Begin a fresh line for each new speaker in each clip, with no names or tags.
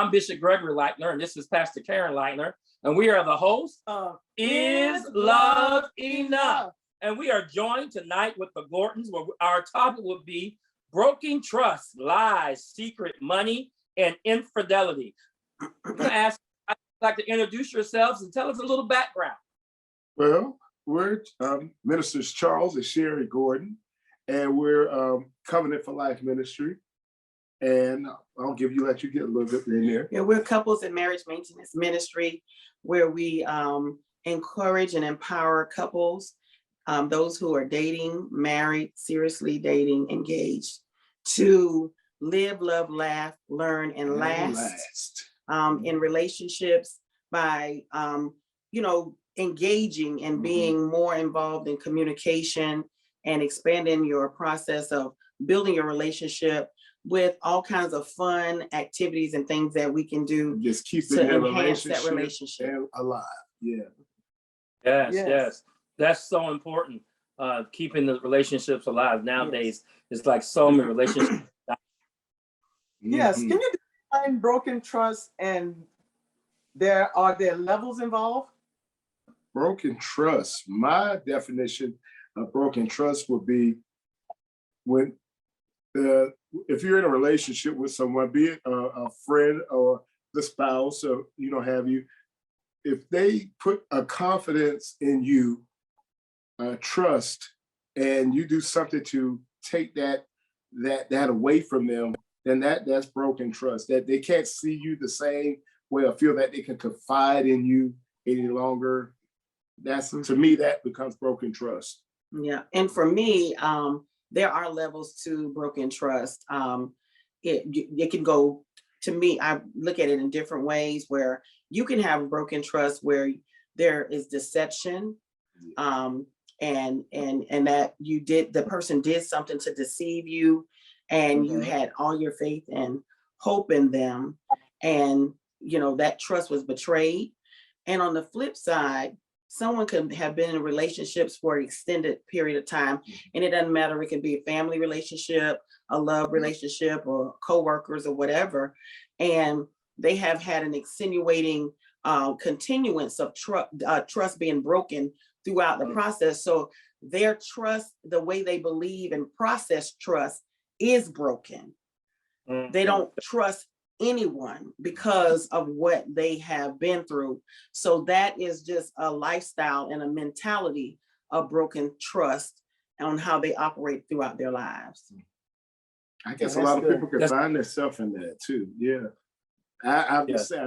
I'm Bishop Gregory Lightner, and this is Pastor Karen Lightner, and we are the hosts of Is Love Enough? And we are joined tonight with the Gordons, where our topic will be broken trust, lies, secret money, and infidelity. I'm going to ask, I'd like to introduce yourselves and tell us a little background.
Well, we're Ministers Charles and Sherri Gordon, and we're Covenant for Life Ministry. And I'll let you get a little bit in there.
Yeah, we're Couples and Marriage Maintenance Ministry, where we encourage and empower couples, those who are dating, married, seriously dating, engaged, to live, love, laugh, learn, and last. In relationships by, engaging and being more involved in communication and expanding your process of building your relationship with all kinds of fun activities and things that we can do
just keep
to enhance that relationship
alive. Yeah.
Yes. That's so important. Keeping the relationships alive nowadays is like so many relationships.
Yes. Can you define broken trust, and are there levels involved?
Broken trust. My definition of broken trust would be when if you're in a relationship with someone, be it a friend or the spouse or have you, if they put a confidence in you, trust, and you do something to take that away from them, then that's broken trust. That they can't see you the same way or feel that they can confide in you any longer. That's, to me, that becomes broken trust.
Yeah, and for me, there are levels to broken trust. It can go, to me, I look at it in different ways, where you can have broken trust where there is deception, and that the person did something to deceive you, and you had all your faith and hope in them, and that trust was betrayed. And on the flip side, someone could have been in relationships for an extended period of time, and it doesn't matter. It can be a family relationship, a love relationship, or co-workers or whatever. And they have had an extenuating continuance of trust being broken throughout the process. So their trust, the way they believe and process trust, is broken. They don't trust anyone because of what they have been through. So that is just a lifestyle and a mentality of broken trust on how they operate throughout their lives.
I guess a lot of people can find themselves in that too. Yeah. I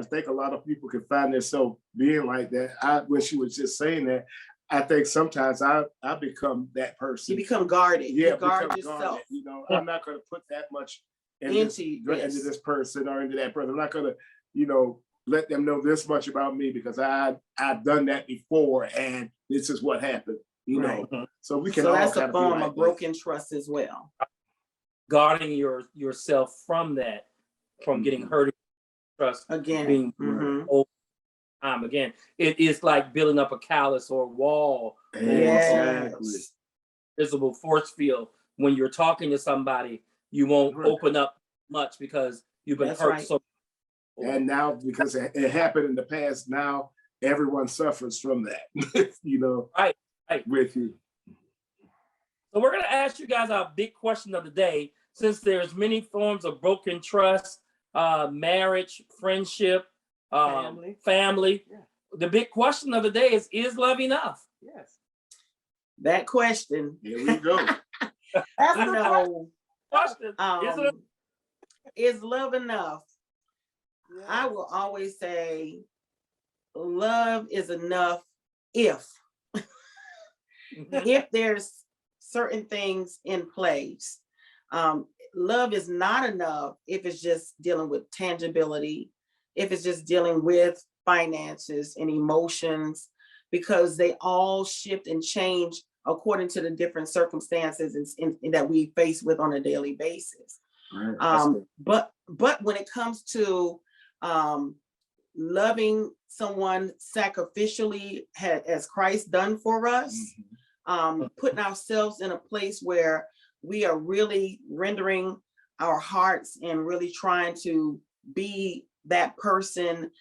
think a lot of people can find themselves being like that. When she was just saying that, I think sometimes I become that person.
You become guarded.
Yeah,
you guard yourself.
I'm not going to put that much into this person or into that person. I'm not going to, let them know this much about me because I've done that before and this is what happened. So we can. So
that's a form of broken trust as well.
Guarding yourself from that, from getting hurt. Trust
again,
being over time again. It is like building up a callus or a wall.
Exactly.
Visible force field. When you're talking to somebody, you won't open up much because you've been hurt so.
And now, because it happened in the past, now everyone suffers from that.
Right.
With you.
So we're going to ask you guys our big question of the day. Since there's many forms of broken trust, marriage, friendship, family. Yeah. The big question of the day is love enough?
Yes.
That question.
Here we go.
Question.
Is love enough? Yeah. I will always say love is enough if there's certain things in place. Love is not enough if it's just dealing with tangibility, if it's just dealing with finances and emotions, because they all shift and change according to the different circumstances that we face with on a daily basis. Right. But when it comes to loving someone sacrificially as Christ done for us, putting ourselves in a place where we are really rendering our hearts and really trying to be that person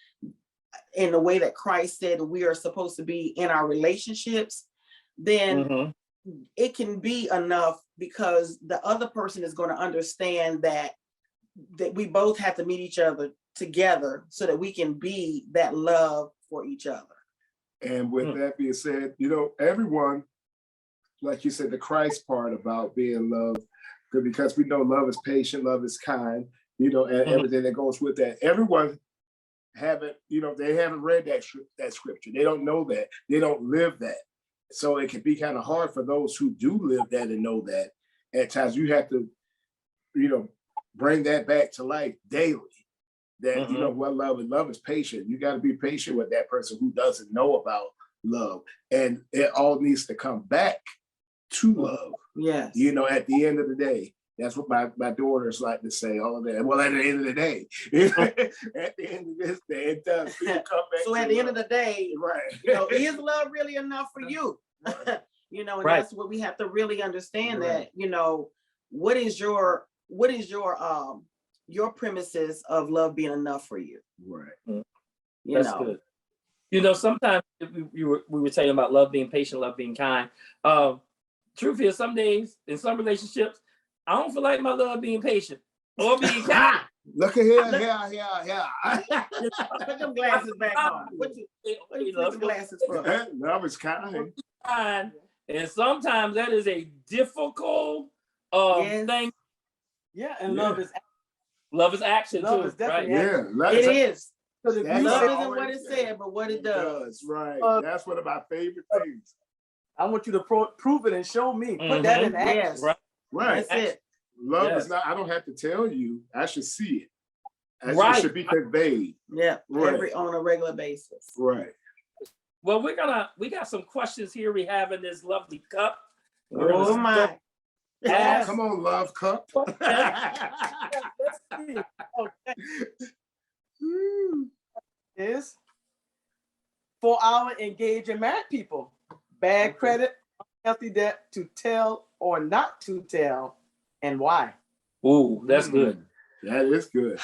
in the way that Christ said we are supposed to be in our relationships, then it can be enough, because the other person is going to understand that we both have to meet each other together so that we can be that love for each other.
And with that being said, you know, everyone, like you said, the Christ part about being loved, because we know love is patient, love is kind, you know, and everything that goes with that. Everyone haven't, you know, they haven't read that scripture. They don't know that. They don't live that. So it can be kind of hard for those who do live that and know that. At times you have to, you know, bring that back to life daily. That, you know, what love is patient. You got to be patient with that person who doesn't know about love. And it all needs to come back to love.
Yes.
You know, at the end of the day, that's what my daughters like to say all of that. Well, at the end of the day, at the end of this day, it does. Come back
so at the end of the day,
right.
You know, is love really enough for you? You know, and that's what we have to really understand, that, you know, what is your premises of love being enough for you?
Right.
That's good. You know, sometimes we were saying about love being patient, love being kind. Truth is, some days in some relationships, I don't feel like my love being patient or being kind.
Look at here.
Put them glasses back on. What you put the glasses for?
Love is kind.
And sometimes that is a difficult thing.
Yeah, and love is
action
love
too,
is definitely
right?
It is.
Because if you
Love
say,
isn't what it said, but what it does.
Right. That's one of my favorite things.
I want you to prove it and show me. Put that in action.
Yes.
Right.
That's it.
Love is not, I don't have to tell you. I should see it.
Right.
It should be conveyed.
Yeah.
Right.
On a regular basis.
Right.
Well, we got some questions here we have in this lovely cup.
Oh my.
Yes. Come on, love cup.
Is for our engaged and married people, bad credit, healthy debt, to tell or not to tell, and why?
Ooh, that's good.
That is good.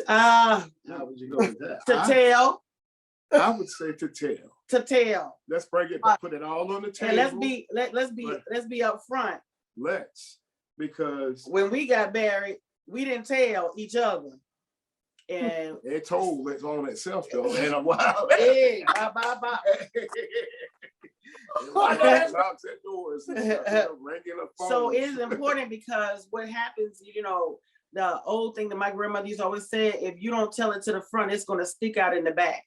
How would you go with that?
To tell.
I would say to tell.
To tell.
Let's bring it, put it all on the table.
And let's be up front.
Because
when we got married, we didn't tell each other. And
it told its on itself though in a while.
Hey, bye. So it is important, because what happens, you know, the old thing that my grandmother used to always say, if you don't tell it to the front, it's going to stick out in the back.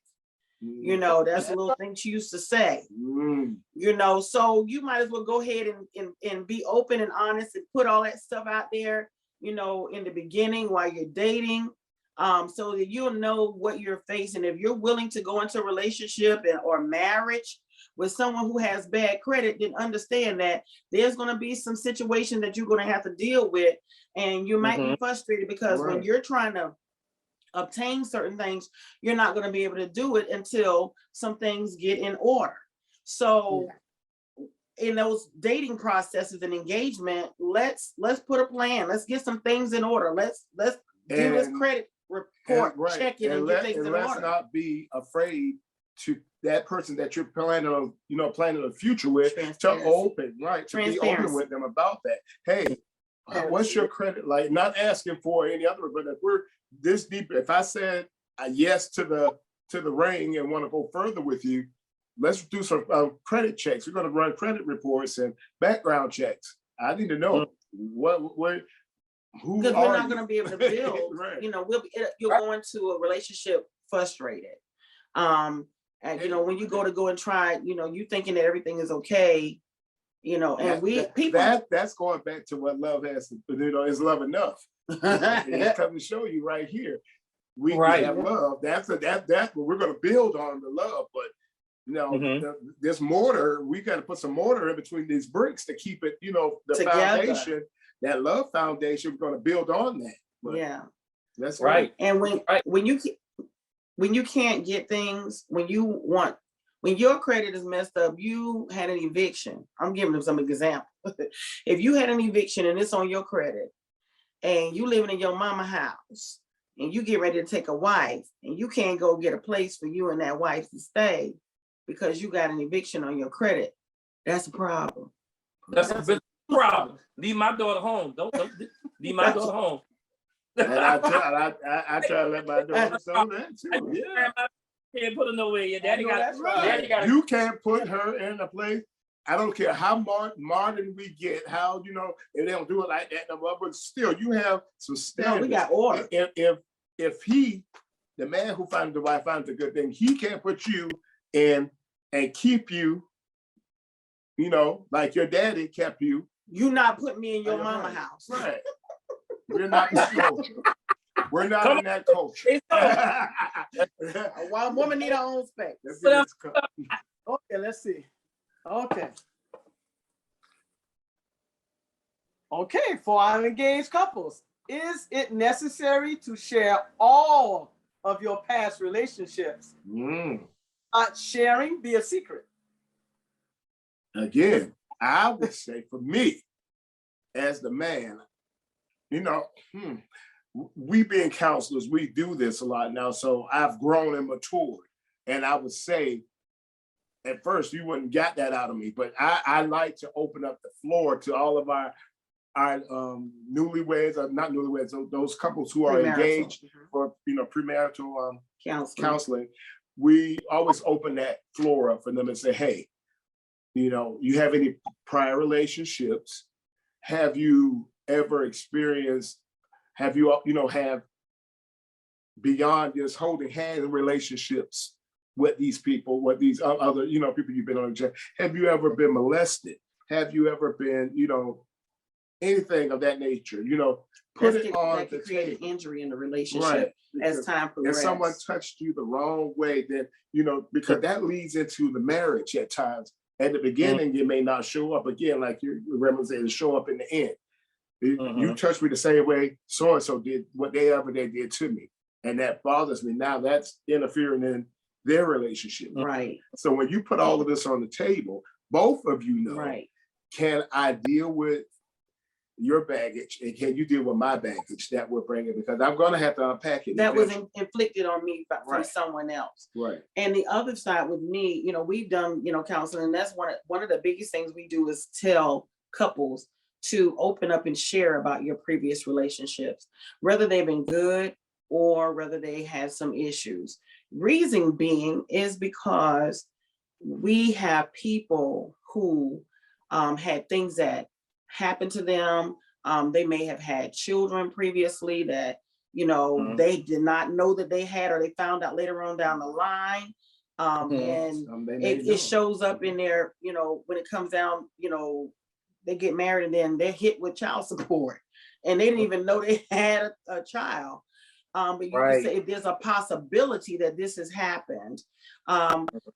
You know, that's a little thing she used to say. You know, so you might as well go ahead and be open and honest and put all that stuff out there, you know, in the beginning while you're dating, so that you'll know what you're facing. If you're willing to go into a relationship or marriage with someone who has bad credit, then understand that there's going to be some situation that you're going to have to deal with, and you might be frustrated because when you're trying to obtain certain things, you're not going to be able to do it until some things get in order. So in those dating processes and engagement, let's put a plan. Let's get some things in order. Let's do this credit report, check it, and get things in order.
Let's not be afraid to that person that you're planning a future with, to be open with them about that. Hey, what's your credit like? Not asking for any other, but if we're this deep, if I said a yes to the ring and want to go further with you, let's do some credit checks. We're going to run credit reports and background checks. I need to know who
because we're not going to be able to build. You know, you'll go into a relationship frustrated. And you know, when you go and try, you know, you thinking that everything is okay. You know, and
that's going back to what love has. You know, is love enough? It's coming to show you right here. We have love. That's what we're going to build on, the love. But you know, this mortar, we got to put some mortar in between these bricks to keep it. You know, the foundation, that love foundation. We're going to build on that. But that's right.
And when you can't get things, when your credit is messed up, you had an eviction. I'm giving them some examples. If you had an eviction and it's on your credit, and you living in your mama house, and you get ready to take a wife, and you can't go get a place for you and that wife to stay because you got an eviction on your credit, that's a problem.
That's a big problem. Leave my daughter home. Don't leave my daughter home.
And I try to let my daughter know that too. Yeah.
Can't put her nowhere. Your daddy got
that's
Right.
Daddy got.
You can't put her in a place. I don't care how modern we get, how, you know, if they don't do it like that, but still you have some standards.
No, we got order.
If he, the man who finds the wife finds a good thing, he can't put you in and keep you, you know, like your daddy kept you.
You not putting me in your mama
right.
house.
Right. We're not in that culture. We're not in that culture.
A wild woman need her own space.
Okay, let's see. Okay, for our engaged couples, is it necessary to share all of your past relationships? Not sharing be a secret.
Again, I would say for me, as the man, you know, we being counselors, we do this a lot now. So I've grown and matured. And I would say, at first, you wouldn't get that out of me, but I like to open up the floor to all of our newlyweds, or not newlyweds, those couples who are
Premarital.
Engaged for, you know, premarital
Counseling.
We always open that floor up for them and say, hey, you know, you have any prior relationships? Have you ever experienced, have beyond just holding hands in relationships with these people, with these other, you know, people you've been on, have you ever been molested? Have you ever been, you know, anything of that nature, you know, put it on the table.
Injury in the relationship,
right.
as time progresses.
If someone touched you the wrong way, then, you know, because that leads into the marriage at times. At the beginning, you may not show up again, like you remember saying, show up in the end. You touched me the same way so-and-so did whatever they did to me. And that bothers me. Now that's interfering in their relationship.
Right.
So when you put all of this on the table, both of you know,
right.
Can I deal with your baggage and can you deal with my baggage that we're bringing? Because I'm going to have to unpack it.
That was inflicted on me from
right.
someone else.
Right.
And the other side with me, you know, we've done, you know, counseling. And that's one of the biggest things we do is tell couples to open up and share about your previous relationships, whether they've been good or whether they had some issues. Reason being is because we have people who had things that happened to them. They may have had children previously that, you know, they did not know that they had, or they found out later on down the line. And it shows up in their, you know, when it comes down, you know, they get married and then they're hit with child support and they didn't even know they had a child. But you can say if there's a possibility that this has happened.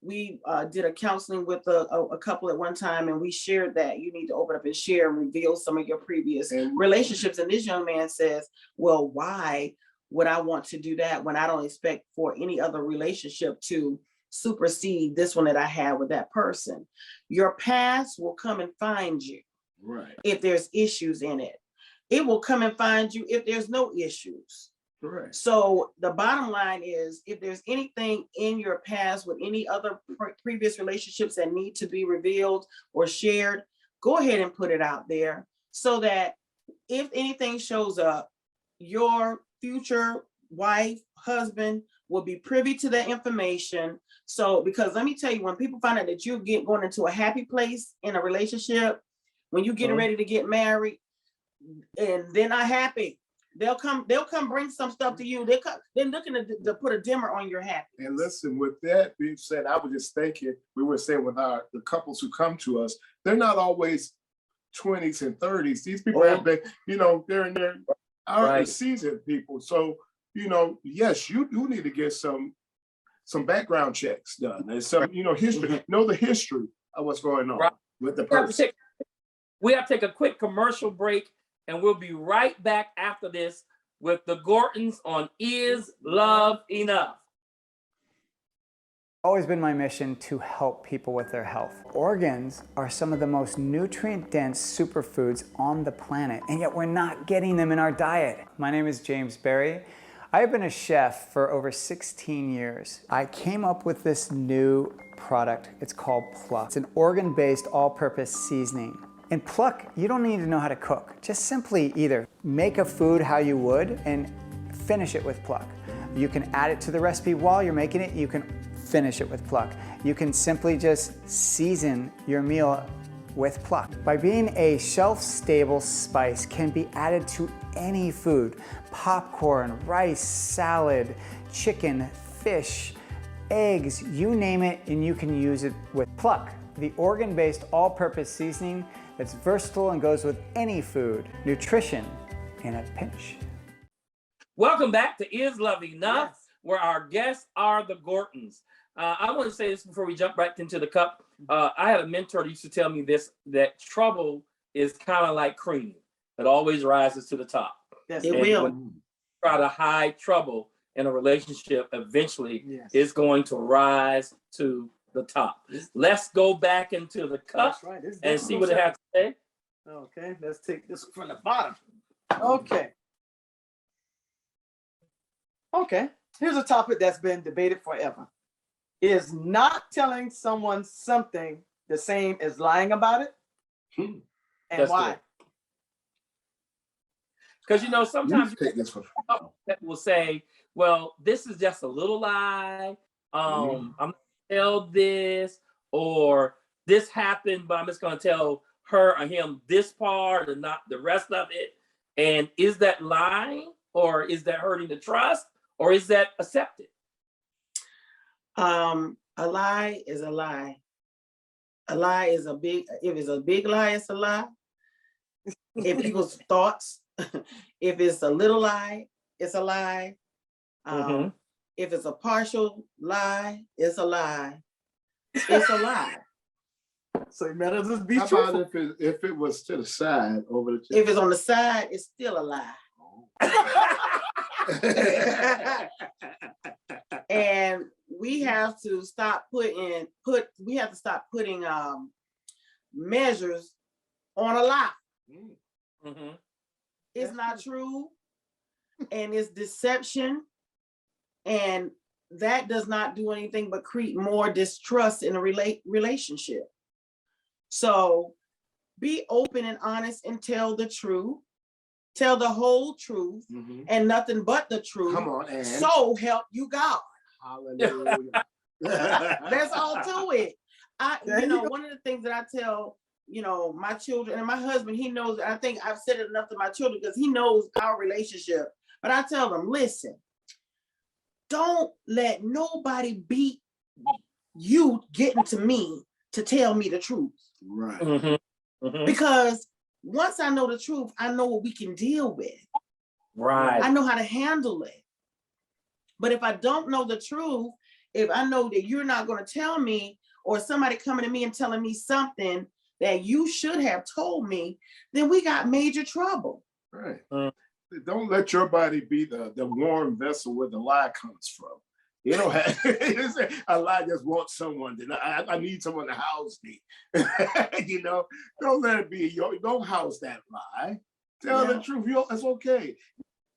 We did a counseling with a couple at one time, and we shared that you need to open up and share and reveal some of your previous relationships. And this young man says, well, why would I want to do that when I don't expect for any other relationship to supersede this one that I had with that person? Your past will come and find you if there's issues in it. It will come and find you if there's no issues.
Correct.
So the bottom line is, if there's anything in your past with any other previous relationships that need to be revealed or shared, go ahead and put it out there so that if anything shows up, your future wife, husband will be privy to that information. So, because let me tell you, when people find out that you're going into a happy place in a relationship, when you're getting ready to get married and they're not happy, they'll come bring some stuff to you. They're looking to put a dimmer on your happiness.
And listen, with that being said, I was just thinking, we were saying with the couples who come to us, they're not always 20s and 30s. These people have been, you know, they're in their seasoned people. So, you know, yes, you do need to get some background checks done. There's some, you know, history, know the history of what's going on with the person.
We have to take a quick commercial break, and we'll be right back after this with the Gordons on Is Love Enough?
Always been my mission to help people with their health. Organs are some of the most nutrient-dense superfoods on the planet, and yet we're not getting them in our diet. My name is James Berry. I've been a chef for over 16 years. I came up with this new product. It's called Pluck. It's an organ-based all-purpose seasoning. In Pluck, you don't need to know how to cook. Just simply either make a food how you would and finish it with Pluck. You can add it to the recipe while you're making it. You can finish it with Pluck. You can simply just season your meal with Pluck. By being a shelf-stable spice, can be added to any food. Popcorn, rice, salad, chicken, fish, eggs, you name it, and you can use it with Pluck. The organ-based all-purpose seasoning that's versatile and goes with any food. Nutrition in a pinch.
Welcome back to Is Love Enough,
Yes.
where our guests are the Gordons. I want to say this before we jump right into the cup. I had a mentor that used to tell me this, that trouble is kind of like cream. It always rises to the top.
Yes.
It
And
will.
when you try to hide trouble in a relationship, eventually
Yes.
it's going to rise to the top. Let's go back into the cup
That's right. This is
and see what it has to say.
Okay, let's take this from the bottom. Okay. Okay, here's a topic that's been debated forever. Is not telling someone something the same as lying about it? And
That's
why?
Because sometimes
You take this one.
that will say, well, this is just a little lie. I'm gonna tell this, or this happened, but I'm just gonna tell her or him this part and not the rest of it. And is that lying, or is that hurting the trust, or is that accepted?
A lie is a lie. A lie is if it's a big lie, it's a lie. If people's thoughts, if it's a little lie, it's a lie.
Mhm.
If it's a partial lie, it's a lie. It's a lie.
So it better just be
How
truthful.
about if it was to the side over the
If it's on the side, it's still a lie. And we have to stop putting measures on a lie.
Mhm.
It's not true, and it's deception, and that does not do anything but create more distrust in a relationship. So be open and honest and tell the truth. Tell the whole truth and nothing but the truth.
Come on, and
So help you God.
hallelujah.
That's all to it.
There you go.
One of the things that I tell, my children and my husband, he knows, I think I've said it enough to my children because he knows our relationship. But I tell them, listen, don't let nobody beat you getting to me to tell me the truth.
Right.
Mhm. Mhm.
Because once I know the truth, I know what we can deal with.
Right.
I know how to handle it. But if I don't know the truth, if I know that you're not going to tell me, or somebody coming to me and telling me something that you should have told me, then we got major trouble.
Right.
Mm.
Don't let your body be the warm vessel where the lie comes from. You don't have a lie just wants someone to. I need someone to house me. Don't let it be. Don't house that lie. Tell the truth. It's okay.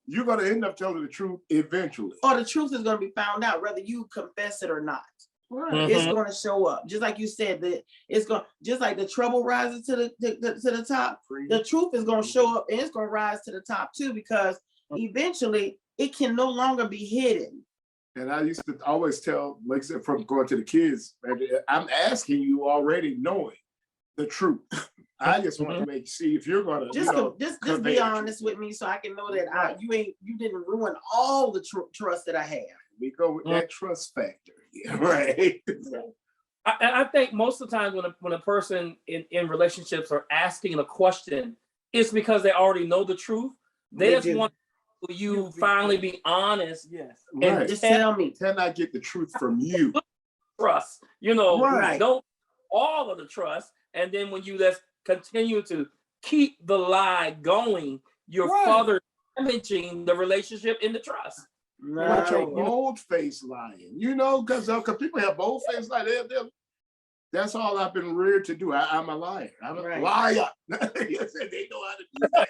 You're gonna end up telling the truth eventually.
Or the truth is going to be found out, whether you confess it or not.
Right.
It's going to show up, just like you said. That it's going, just like the trouble rises to the top. The truth is going to show up, and it's going to rise to the top too, because eventually it can no longer be hidden.
And I used to always tell, like I said, from going to the kids, I'm asking you already knowing the truth. I just want to see if you're gonna
Just
convey
be
the
honest with me, so I can know that you didn't ruin all the trust that I have.
We go with that trust factor, right?
I think most of the time when a person in relationships are asking a question, it's because they already know the truth. They just want you finally be honest.
Yes.
And
Right.
Just tell me.
Can I get the truth from you?
Trust,
Right.
don't all of the trust. And then when you just continue to keep the lie going, you're further damaging the relationship in the trust.
With your
No.
bold face lying, because people have bold face like that. That's all I've been reared to do. I'm a liar. I'm a liar. They know how to do that.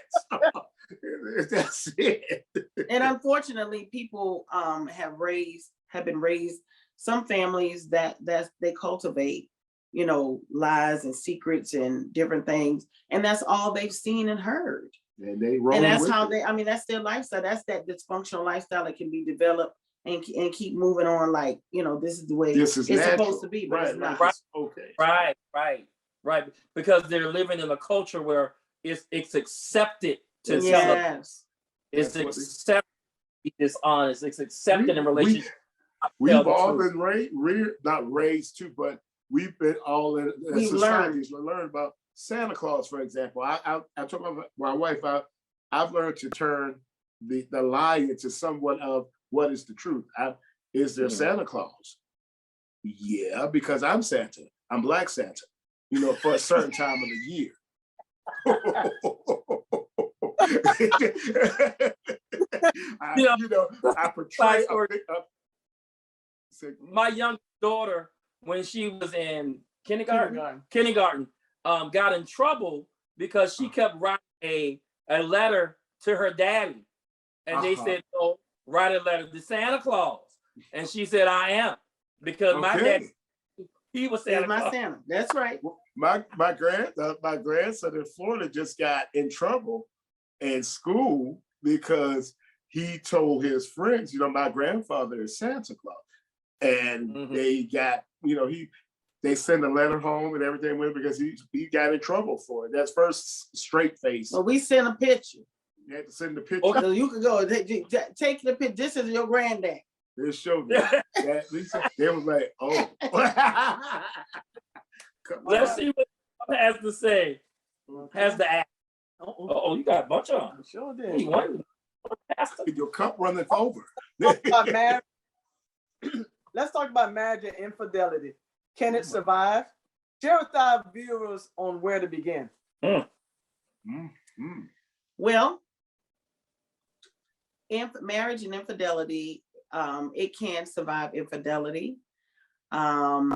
That's it.
And unfortunately, people have been raised, some families that they cultivate, lies and secrets and different things. And that's all they've seen and heard.
And they roll
And that's
with
how
it.
that's their lifestyle. That's that dysfunctional lifestyle that can be developed and keep moving on like, this is the way
This is
it's
natural.
supposed to be, but
Right,
it's not.
like it's okay.
Right. Because they're living in a culture where it's accepted to tell them.
Yes.
It's
That's what it-
accepted to be dishonest. It's accepted in relationship.
We've all been not raised too, but we've been all in
We've
societies. We learned about Santa Claus, for example. I talk about my wife. I've learned to turn the lie into somewhat of what is the truth. Is there Santa Claus? Yeah, because I'm Santa. I'm Black Santa. For a certain time of the year. I portray
My young daughter, when she was in kindergarten, got in trouble because she kept writing a letter to her daddy. And they said, no, write a letter to Santa Claus. And she said, I am. Because my daddy, he was Santa Claus.
Santa. That's right.
My grandson in Florida just got in trouble in school because he told his friends, my grandfather is Santa Claus. And they got, they sent a letter home and everything went because he got in trouble for it. That's first straight face.
Well, we sent a picture.
You had to send the picture.
So you could go take the picture. This is your granddad.
They showed me that. They was like, oh.
Let's see what he has to say. Has to ask. Oh, you got a bunch of them.
Sure did.
Your cup running over.
Let's talk about marriage and infidelity. Can it survive? Share with our viewers on where to begin.
Well, marriage and infidelity, it can survive infidelity. How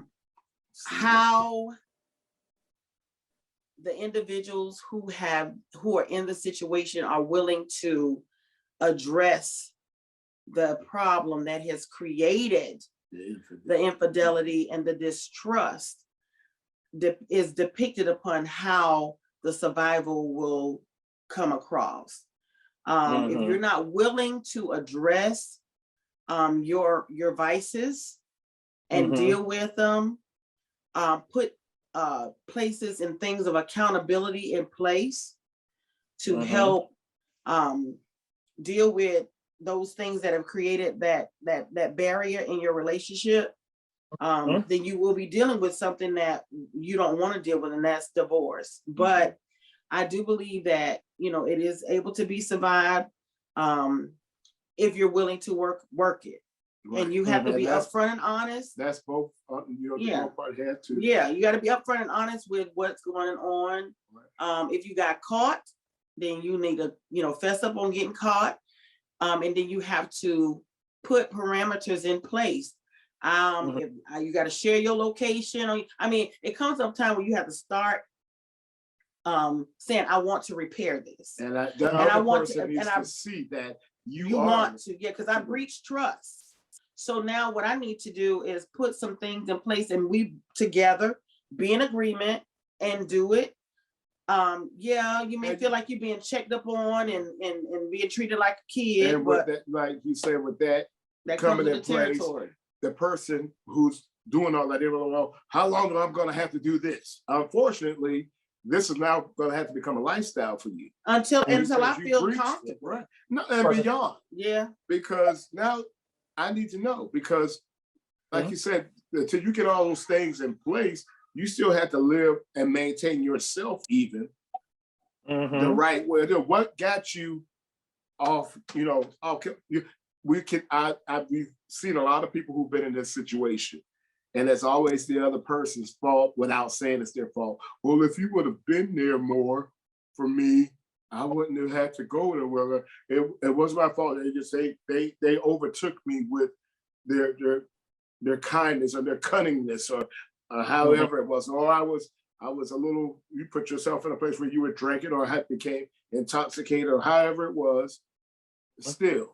the individuals who are in the situation are willing to address the problem that has created the infidelity and the distrust is depicted upon how the survival will come across. If you're not willing to address your vices and deal with them, put places and things of accountability in place to help deal with those things that have created that barrier in your relationship, then you will be dealing with something that you don't want to deal with, and that's divorce. But I do believe that it is able to be survived if you're willing to work it. Right. And you have to be upfront and honest.
That's both, both part had to.
Yeah, you got to be upfront and honest with what's going on. Right. If you got caught, then you need to, fess up on getting caught. And then you have to put parameters in place. If, you got to share your location. It comes up time where you have to start saying, I want to repair this.
And I want to see that you
want to, because I breached trust. So now what I need to do is put some things in place, and we together be in agreement and do it. You may feel like you're being checked up on and being treated like a kid.
And with that, like you said, with that coming in place, the person who's doing all that, they will know, how long am I going to have to do this? Unfortunately, this is now going to have to become a lifestyle for you. Until I feel comfortable. Right. No, and beyond. Yeah. Because now I need to know, because like you said, until you get all those things in place, you still have to live and maintain yourself even the right way. What got you off, we've seen a lot of people who've been in this situation, and it's always the other person's fault without saying it's their fault. Well, if you would have been there more for me, I wouldn't have had to go there. Well, it was my fault. They just they overtook me with their kindness or their cunningness or however it was. Or I was a little, you put yourself in a place where you were drinking or had became intoxicated or however it was, still.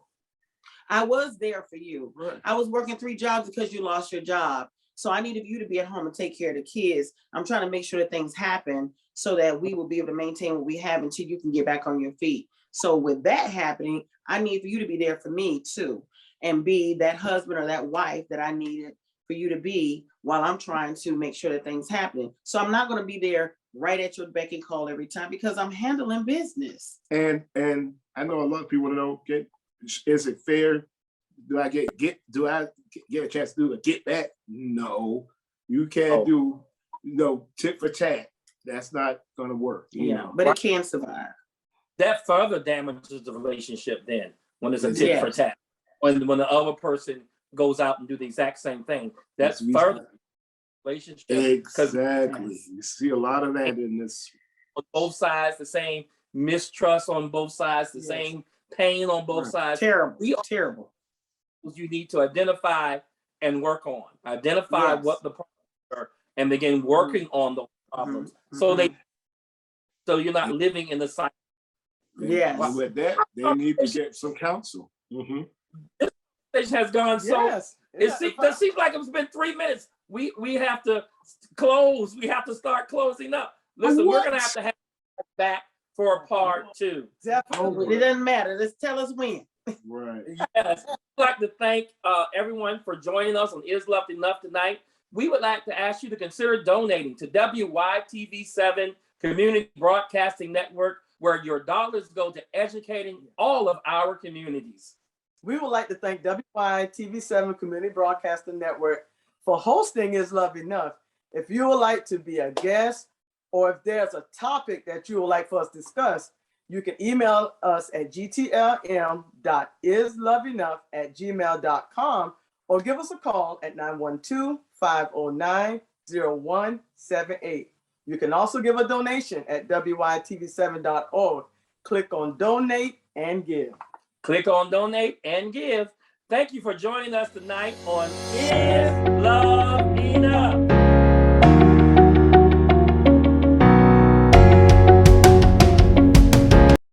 I was there for you.
Right.
I was working 3 jobs because you lost your job. So I needed you to be at home and take care of the kids. I'm trying to make sure that things happen so that we will be able to maintain what we have until you can get back on your feet. So with that happening, I need for you to be there for me too, and be that husband or that wife that I needed for you to be while I'm trying to make sure that things happen. So I'm not going to be there right at your beck and call every time because I'm handling business.
And I know a lot of people want to know, is it fair? Do I get a chance to do a get back? No, you can't do tit for tat. That's not gonna work. You know?
But it can survive.
That further damages the relationship then when it's a tit for tat. When the other person goes out and do the exact same thing, that's further relationship.
Exactly. You see a lot of that in this.
On both sides, the same mistrust on both sides, the same pain on both sides.
Terrible. Terrible.
You need to identify and work on. Identify what the problems are and begin working on those problems. So you're not living in the cycle.
Yes.
And with that, they need to get some counsel.
This conversation has gone so. It seems like it's been 3 minutes. We have to close. We have to start closing up. Listen, we're gonna have to have back for a part 2.
It doesn't matter. Just tell us when.
Right.
Yes. I'd like to thank everyone for joining us on Is Loved Enough tonight. We would like to ask you to consider donating to WYTV7 Community Broadcasting Network, where your dollars go to educating all of our communities.
We would like to thank WYTV7 Community Broadcasting Network for hosting Is Love Enough. If you would like to be a guest, or if there's a topic that you would like for us to discuss, you can email us at gtlm.isloveenough@gmail.com or give us a call at 912-509-0178. You can also give a donation at WYTV7.org. Click on Donate and Give.
Click on Donate and Give. Thank you for joining us tonight on Is Love